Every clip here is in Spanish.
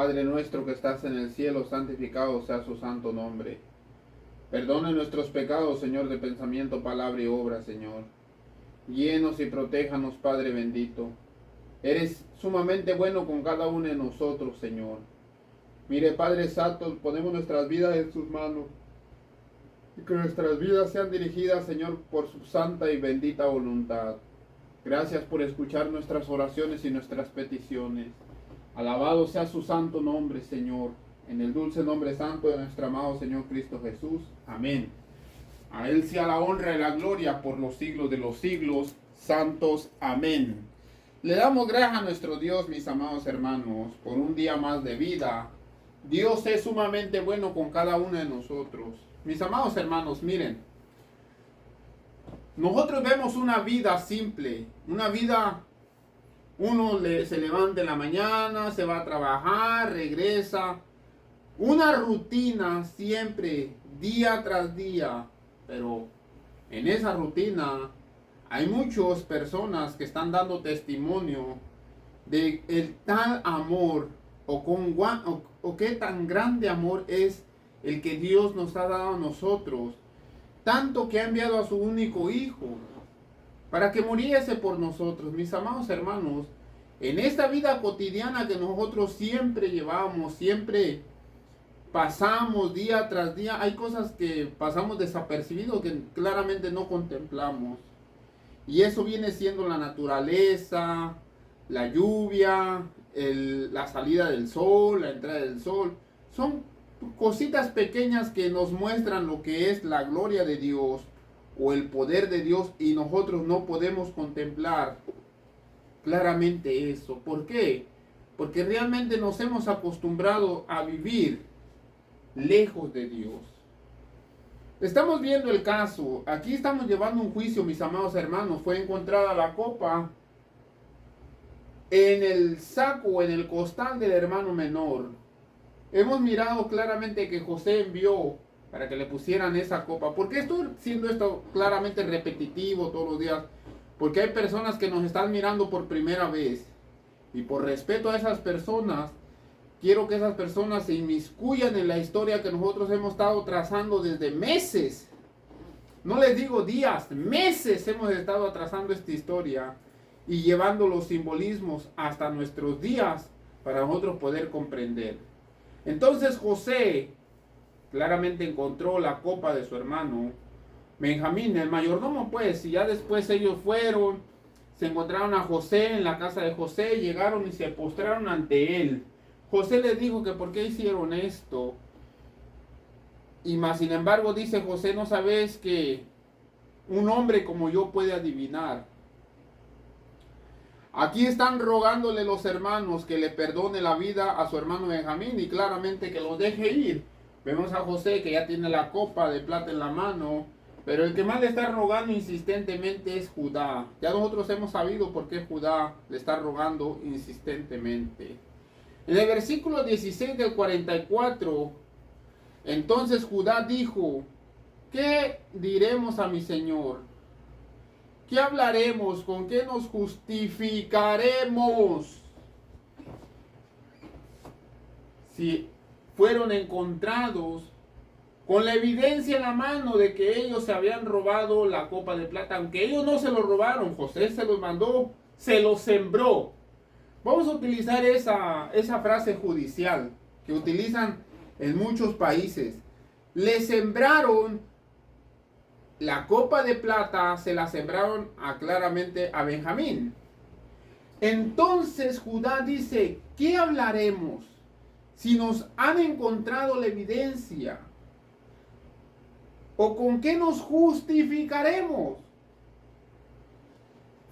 Padre nuestro que estás en el cielo, santificado sea su santo nombre. Perdone nuestros pecados, Señor, de pensamiento, palabra y obra, Señor. Guíenos y protéjanos, Padre bendito. Eres sumamente bueno con cada uno de nosotros, Señor. Mire, Padre Santo, ponemos nuestras vidas en sus manos. Y que nuestras vidas sean dirigidas, Señor, por su santa y bendita voluntad. Gracias por escuchar nuestras oraciones y nuestras peticiones. Alabado sea su santo nombre, Señor. En el dulce nombre santo de nuestro amado Señor Cristo Jesús. Amén. A Él sea la honra y la gloria por los siglos de los siglos. Santos. Amén. Le damos gracias a nuestro Dios, mis amados hermanos, por un día más de vida. Dios es sumamente bueno con cada uno de nosotros. Mis amados hermanos, miren. Nosotros vemos una vida simple, una vida, se levanta en la mañana, se va a trabajar, regresa, una rutina siempre, día tras día, pero en esa rutina hay muchas personas que están dando testimonio de el tal amor o qué tan grande amor es el que Dios nos ha dado a nosotros. Tanto que ha enviado a su único Hijo para que muriese por nosotros. Mis amados hermanos, en esta vida cotidiana que nosotros siempre llevamos, siempre pasamos día tras día, hay cosas que pasamos desapercibidos que claramente no contemplamos. Y eso viene siendo la naturaleza, la lluvia, la salida del sol, la entrada del sol. Son cositas pequeñas que nos muestran lo que es la gloria de Dios o el poder de Dios, y nosotros no podemos contemplar claramente eso. ¿Por qué? Porque realmente nos hemos acostumbrado a vivir lejos de Dios. Estamos viendo el caso. Aquí estamos llevando un juicio, mis amados hermanos. Fue encontrada la copa en el saco, en el costal del hermano menor. Hemos mirado claramente que José envió para que le pusieran esa copa. ¿Por qué estoy siendo esto claramente repetitivo todos los días? Porque hay personas que nos están mirando por primera vez. Y por respeto a esas personas, quiero que esas personas se inmiscuyan en la historia que nosotros hemos estado trazando desde meses. No les digo días, meses hemos estado trazando esta historia y llevando los simbolismos hasta nuestros días para nosotros poder comprender. Entonces José claramente encontró la copa de su hermano Benjamín, el mayordomo, pues, y ya después ellos fueron, se encontraron a José en la casa de José, llegaron y se postraron ante él. José les dijo que por qué hicieron esto. Y más sin embargo dice José, ¿no sabes que un hombre como yo puede adivinar? Aquí están rogándole los hermanos que le perdone la vida a su hermano Benjamín y claramente que lo deje ir. Vemos a José que ya tiene la copa de plata en la mano, pero el que más le está rogando insistentemente es Judá. Ya nosotros hemos sabido por qué Judá le está rogando insistentemente. En el versículo 16 del 44, entonces Judá dijo, ¿qué diremos a mi señor? ¿Qué hablaremos? ¿Con qué nos justificaremos? Si fueron encontrados con la evidencia en la mano de que ellos se habían robado la copa de plata, aunque ellos no se lo robaron, José se los mandó, se los sembró. Vamos a utilizar esa frase judicial que utilizan en muchos países. Le sembraron la copa de plata, se la sembraron claramente a Benjamín. Entonces Judá dice, ¿qué hablaremos si nos han encontrado la evidencia? ¿O con qué nos justificaremos?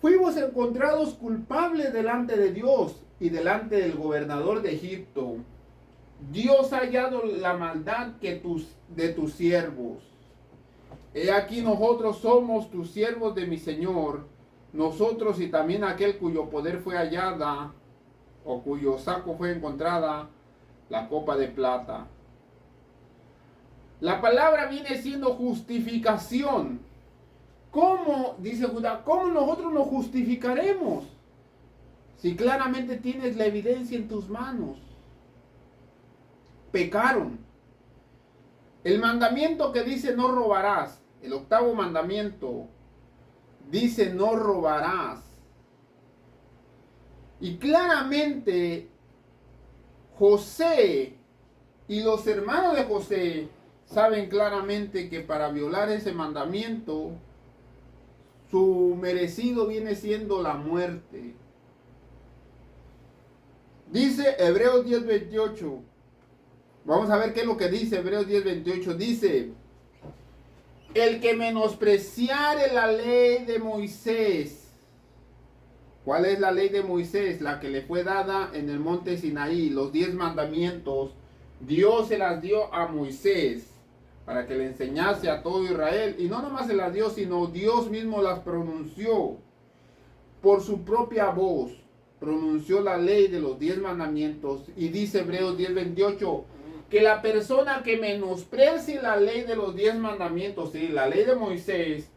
Fuimos encontrados culpables delante de Dios y delante del gobernador de Egipto. Dios ha hallado la maldad de tus siervos. He aquí nosotros somos tus siervos de mi Señor, nosotros y también aquel cuyo poder fue hallada, o cuyo saco fue encontrada, la copa de plata. La palabra viene siendo justificación. ¿Cómo, dice Judá, cómo nosotros nos justificaremos? Si claramente tienes la evidencia en tus manos. pecaron. El mandamiento que dice no robarás, el 8º mandamiento, dice no robarás. Y claramente José y los hermanos de José saben claramente que para violar ese mandamiento, su merecido viene siendo la muerte. Dice Hebreos 10:28. Vamos a ver qué es lo que dice Hebreos 10:28. Dice: el que menospreciare la ley de Moisés. ¿Cuál es la ley de Moisés? La que le fue dada en el monte Sinaí. Los 10 mandamientos. Dios se las dio a Moisés para que le enseñase a todo Israel. Y no nomás se las dio, sino Dios mismo las pronunció por su propia voz. Pronunció la ley de los 10 mandamientos. Y dice Hebreos 10:28 que la persona que menosprecie la ley de los 10 mandamientos, ¿sí?, la ley de Moisés,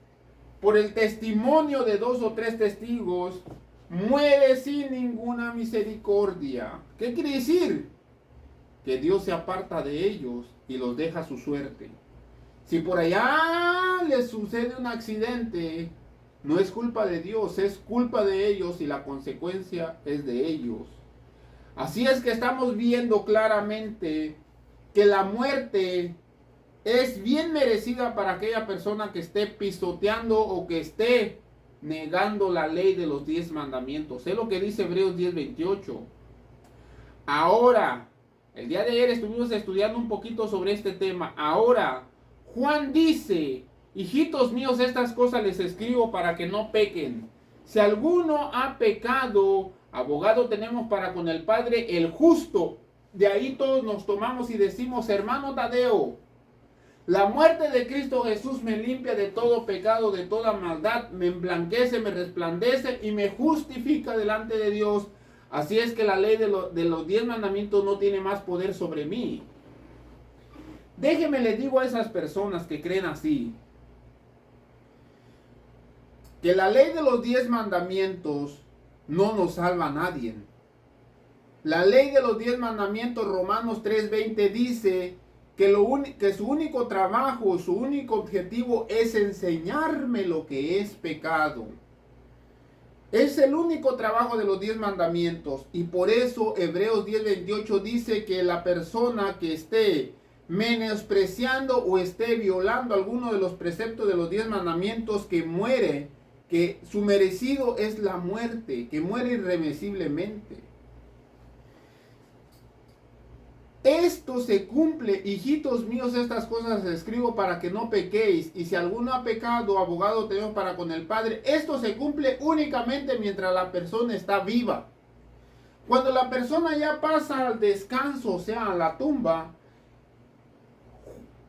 por el testimonio de 2 o 3 testigos, muere sin ninguna misericordia. ¿Qué quiere decir? Que Dios se aparta de ellos y los deja a su suerte. Si por allá les sucede un accidente, no es culpa de Dios, es culpa de ellos y la consecuencia es de ellos. Así es que estamos viendo claramente que la muerte es bien merecida para aquella persona que esté pisoteando o que esté negando la ley de los 10 mandamientos. Es lo que dice Hebreos 10:28. Ahora, el día de ayer estuvimos estudiando un poquito sobre este tema. Ahora, Juan dice: hijitos míos, estas cosas les escribo para que no pequen. Si alguno ha pecado, abogado tenemos para con el Padre, el justo. De ahí todos nos tomamos y decimos: hermano Tadeo, la muerte de Cristo Jesús me limpia de todo pecado, de toda maldad, me emblanquece, me resplandece y me justifica delante de Dios. Así es que la ley de los 10 mandamientos no tiene más poder sobre mí. Déjenme les digo a esas personas que creen así, que la ley de los 10 mandamientos no nos salva a nadie. La ley de los 10 mandamientos, Romanos 3:20, dice que su único trabajo, su único objetivo es enseñarme lo que es pecado. Es el único trabajo de los 10 mandamientos. Y por eso Hebreos 10:28 dice que la persona que esté menospreciando o esté violando alguno de los preceptos de los 10 mandamientos, que muere, que su merecido es la muerte, que muere irremisiblemente. Esto se cumple, hijitos míos, estas cosas les escribo para que no pequéis. Y si alguno ha pecado, abogado tenemos para con el Padre. Esto se cumple únicamente mientras la persona está viva. Cuando la persona ya pasa al descanso, o sea, a la tumba.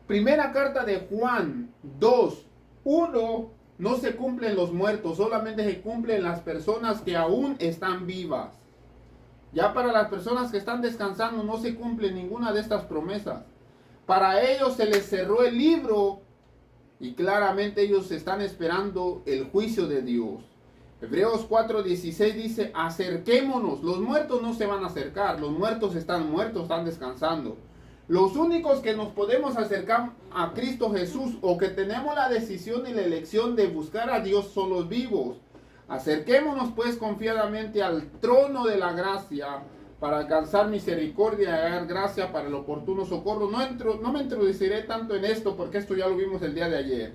Primera carta de Juan 2:1, no se cumplen los muertos, solamente se cumplen las personas que aún están vivas. Ya para las personas que están descansando no se cumple ninguna de estas promesas. Para ellos se les cerró el libro y claramente ellos están esperando el juicio de Dios. Hebreos 4:16 dice: acerquémonos. Los muertos no se van a acercar, los muertos están descansando. Los únicos que nos podemos acercar a Cristo Jesús o que tenemos la decisión y la elección de buscar a Dios son los vivos. Acerquémonos pues confiadamente al trono de la gracia para alcanzar misericordia y hallar gracia para el oportuno socorro. No me introduciré tanto en esto porque esto ya lo vimos el día de ayer.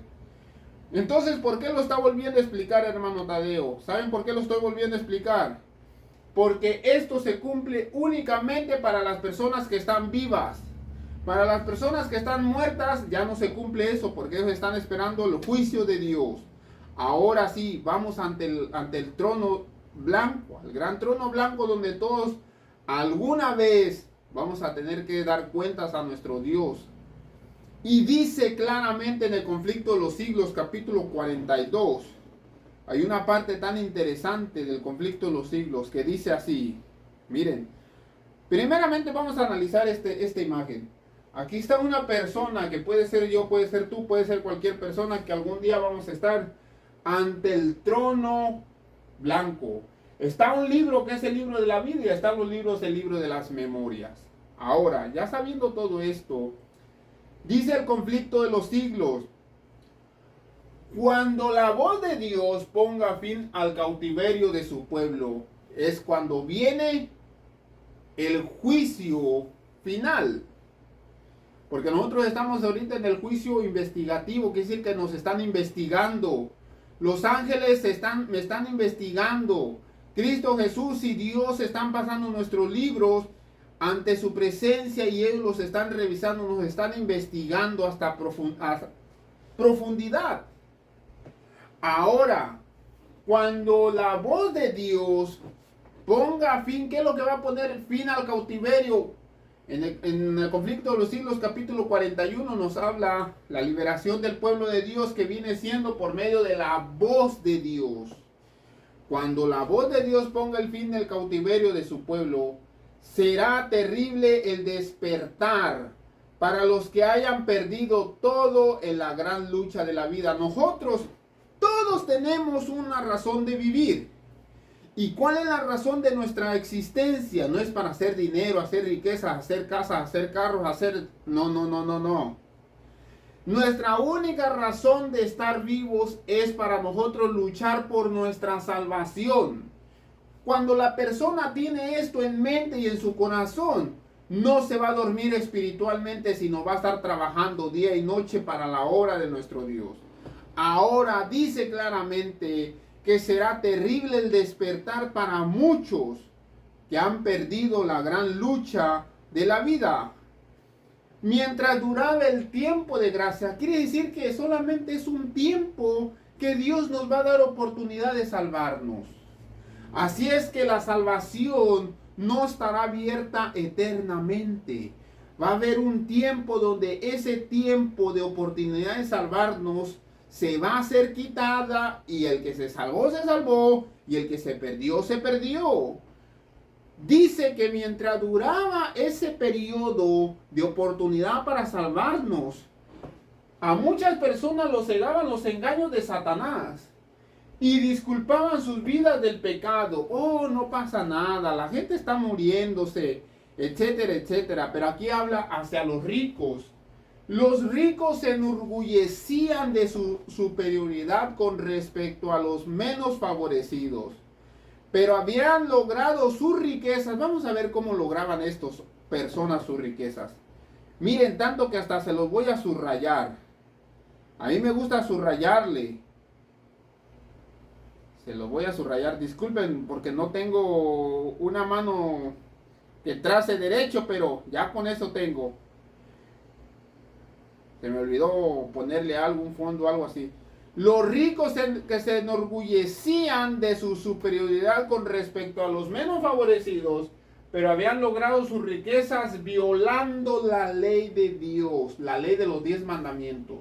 Entonces, ¿por qué lo está volviendo a explicar, hermano Tadeo? ¿Saben por qué lo estoy volviendo a explicar? Porque esto se cumple únicamente para las personas que están vivas. Para las personas que están muertas ya no se cumple eso porque ellos están esperando el juicio de Dios. Ahora sí, vamos ante el trono blanco, el gran trono blanco donde todos alguna vez vamos a tener que dar cuentas a nuestro Dios. Y dice claramente en el conflicto de los siglos, capítulo 42, hay una parte tan interesante del conflicto de los siglos que dice así, miren, primeramente vamos a analizar esta imagen. Aquí está una persona que puede ser yo, puede ser tú, puede ser cualquier persona que algún día vamos a estar ante el trono blanco. Está un libro que es el libro de la vida y están los libros, el libro de las memorias. Ahora, ya sabiendo todo esto, dice el conflicto de los siglos: cuando la voz de Dios ponga fin al cautiverio de su pueblo, es cuando viene el juicio final. Porque nosotros estamos ahorita en el juicio investigativo, quiere decir que nos están investigando. Los ángeles me están investigando. Cristo Jesús y Dios están pasando nuestros libros ante su presencia y ellos los están revisando, nos están investigando hasta profundidad. Ahora, cuando la voz de Dios ponga fin, ¿qué es lo que va a poner fin al cautiverio? En el conflicto de los siglos, capítulo 41, nos habla la liberación del pueblo de Dios, que viene siendo por medio de la voz de Dios. Cuando la voz de Dios ponga el fin del cautiverio de su pueblo, será terrible el despertar para los que hayan perdido todo en la gran lucha de la vida. Nosotros todos tenemos una razón de vivir. ¿Y cuál es la razón de nuestra existencia? No es para hacer dinero, hacer riquezas, hacer casas, hacer carros, hacer... No. Nuestra única razón de estar vivos es para nosotros luchar por nuestra salvación. Cuando la persona tiene esto en mente y en su corazón, no se va a dormir espiritualmente, sino va a estar trabajando día y noche para la obra de nuestro Dios. Ahora dice claramente que será terrible el despertar para muchos que han perdido la gran lucha de la vida. Mientras duraba el tiempo de gracia, quiere decir que solamente es un tiempo que Dios nos va a dar oportunidad de salvarnos. Así es que la salvación no estará abierta eternamente. Va a haber un tiempo donde ese tiempo de oportunidad de salvarnos se va a ser quitada, y el que se salvó, y el que se perdió, se perdió. Dice que mientras duraba ese periodo de oportunidad para salvarnos, a muchas personas los cegaban los engaños de Satanás y disculpaban sus vidas del pecado. Oh, no pasa nada, la gente está muriéndose, etcétera, etcétera. Pero aquí habla hacia los ricos. Los ricos se enorgullecían de su superioridad con respecto a los menos favorecidos, pero habían logrado sus riquezas. Vamos a ver cómo lograban estas personas sus riquezas. Miren, tanto que hasta se los voy a subrayar. A mí me gusta subrayarle. Se los voy a subrayar. Disculpen porque no tengo una mano que trace derecho, pero ya con eso tengo. Se me olvidó ponerle algún fondo, algo así. Los ricos que se enorgullecían de su superioridad con respecto a los menos favorecidos, pero habían logrado sus riquezas violando la ley de Dios, la ley de los 10 mandamientos.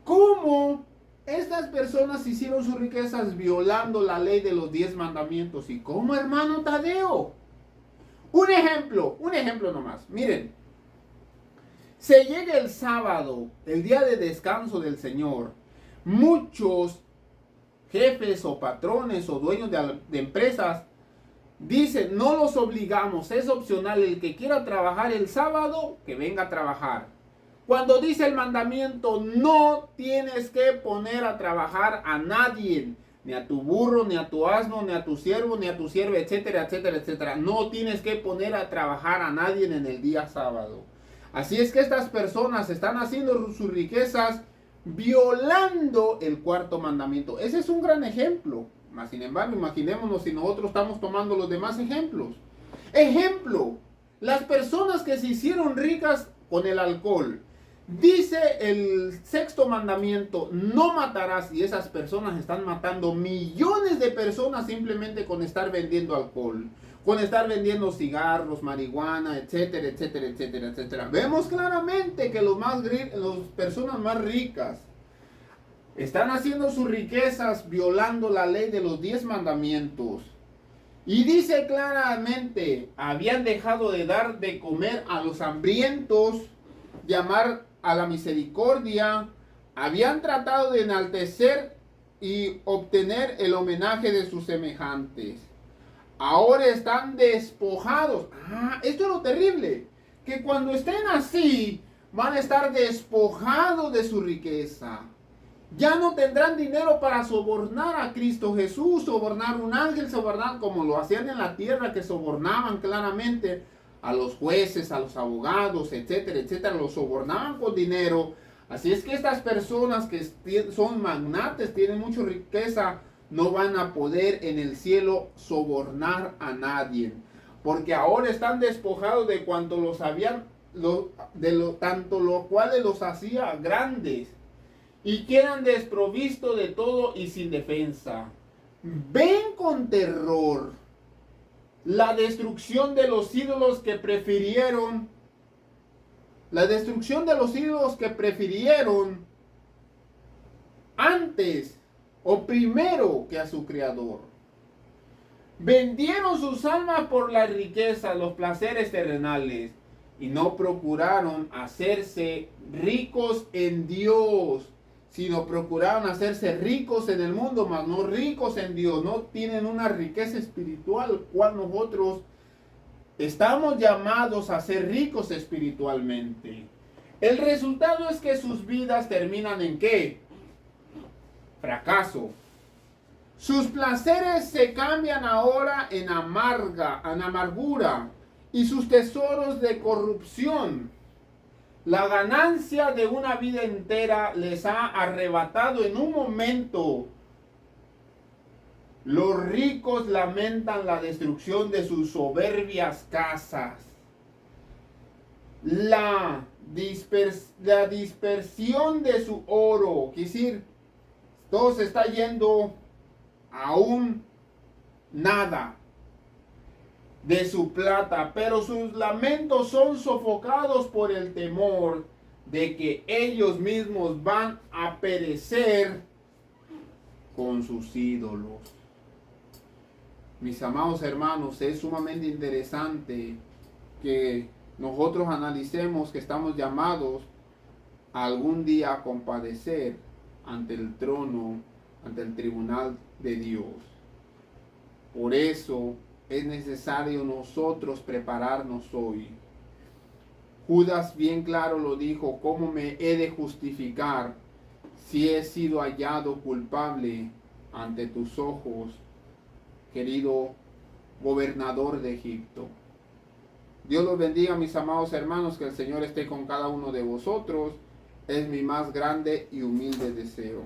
¿Cómo estas personas hicieron sus riquezas violando la ley de los 10 mandamientos? ¿Y cómo, hermano Tadeo? Un ejemplo nomás. Miren. Se llega el sábado, el día de descanso del Señor. Muchos jefes o patrones o dueños de empresas dicen: no los obligamos, es opcional, el que quiera trabajar el sábado, que venga a trabajar. Cuando dice el mandamiento: no tienes que poner a trabajar a nadie, ni a tu burro, ni a tu asno, ni a tu siervo, ni a tu sierva, etcétera, etcétera, etcétera. No tienes que poner a trabajar a nadie en el día sábado. Así es que estas personas están haciendo sus riquezas violando el cuarto mandamiento. Ese es un gran ejemplo. Mas sin embargo, imaginémonos si nosotros estamos tomando los demás ejemplos. Ejemplo, las personas que se hicieron ricas con el alcohol. Dice el sexto mandamiento: no matarás, y esas personas están matando millones de personas simplemente con estar vendiendo alcohol, con estar vendiendo cigarros, marihuana, etcétera, etcétera, etcétera, etcétera. Vemos claramente que las personas más ricas están haciendo sus riquezas violando la ley de los 10 mandamientos. Y dice claramente: habían dejado de dar de comer a los hambrientos, llamar a la misericordia, habían tratado de enaltecer y obtener el homenaje de sus semejantes. Ahora están despojados. Esto es lo terrible. que cuando estén así, van a estar despojados de su riqueza. Ya no tendrán dinero para sobornar a Cristo Jesús, sobornar un ángel, sobornar como lo hacían en la tierra, que sobornaban claramente a los jueces, a los abogados, etcétera, etcétera. Los sobornaban con dinero. Así es que estas personas que son magnates, tienen mucha riqueza, no van a poder en el cielo sobornar a nadie. Porque ahora están despojados de cuanto los habían, tanto lo cual los hacía grandes. Y quedan desprovistos de todo y sin defensa. Ven con terror la destrucción de los ídolos que prefirieron. La destrucción de los ídolos que prefirieron antes o primero que a su Creador. Vendieron sus almas por la riqueza, los placeres terrenales, y no procuraron hacerse ricos en Dios, sino procuraron hacerse ricos en el mundo, mas no ricos en Dios. No tienen una riqueza espiritual, cual nosotros estamos llamados a ser ricos espiritualmente. El resultado es que sus vidas terminan ¿en qué? Fracaso. Sus placeres se cambian ahora en amargura, y sus tesoros de corrupción. La ganancia de una vida entera les ha arrebatado en un momento. Los ricos lamentan la destrucción de sus soberbias casas. La dispersión de su oro, es decir, todo se está yendo a un nada de su plata, pero sus lamentos son sofocados por el temor de que ellos mismos van a perecer con sus ídolos. Mis amados hermanos, es sumamente interesante que nosotros analicemos que estamos llamados algún día a compadecer ante el trono, ante el tribunal de Dios. Por eso es necesario nosotros prepararnos hoy. Judas bien claro lo dijo: ¿cómo me he de justificar si he sido hallado culpable ante tus ojos, querido gobernador de Egipto? Dios los bendiga, mis amados hermanos, que el Señor esté con cada uno de vosotros. Es mi más grande y humilde deseo.